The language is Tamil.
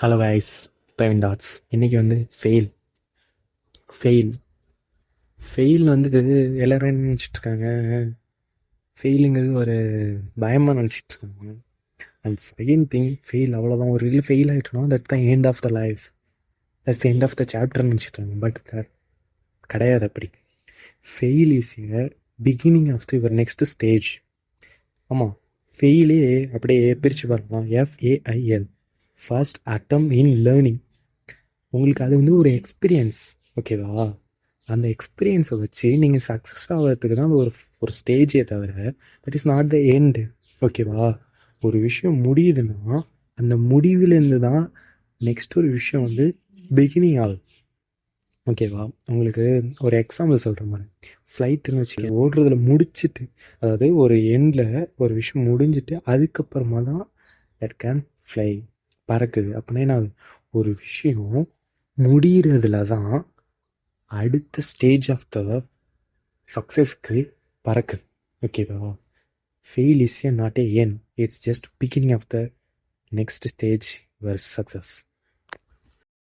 Hello guys, Praveen dots. இன்றைக்கி வந்து ஃபெயில் வந்து எல்லோரும் என்ன நினச்சிட்ருக்காங்க, ஃபெயிலுங்கிறது ஒரு பயமாக நினச்சிட்ருக்காங்க. அண்ட் செகண்ட் திங், ஃபெயில் அவ்வளோதான். ஒரு இதில் ஃபெயில் ஆகிட்டோம்னா that the end of the life, that's end of the சாப்டர்னு நினச்சிட்ருக்காங்க. பட் கிடையாது அப்படி. Fail is a beginning of the your next stage. ஆமாம், ஃபெயிலே அப்படியே பிரித்து பார்க்கலாம். FAIL, first attempt in learning. உங்களுக்கு அது வந்து ஒரு எக்ஸ்பீரியன்ஸ், ஓகேவா? அந்த எக்ஸ்பீரியன்ஸை வச்சு நீங்கள் சக்ஸஸ் ஆகிறதுக்கு தான் ஒரு ஒரு ஸ்டேஜே தவிர that is not the end, ஓகேவா? ஒரு விஷயம் முடியுதுன்னா அந்த முடிவிலேருந்து தான் நெக்ஸ்ட் ஒரு விஷயம் வந்து பிகினிங் ஆகுது, ஓகேவா? உங்களுக்கு ஒரு எக்ஸாம்பிள் சொல்கிற மாதிரி, ஃப்ளைட்டுன்னு வச்சு ஓடுறதுல முடிச்சுட்டு, அதாவது ஒரு எண்டில் ஒரு விஷயம் முடிஞ்சுட்டு அதுக்கப்புறமா தான் தட் கேன் ஃப்ளை, பறக்குது. அப்படின்னா என்ன ஆகுது? ஒரு விஷயம் முடிகிறதுல தான் அடுத்த ஸ்டேஜ் ஆஃப் த சக்ஸஸ்க்கு பறக்குது, ஓகேவா? Fail is not a end, it's just beginning of the next stage your success.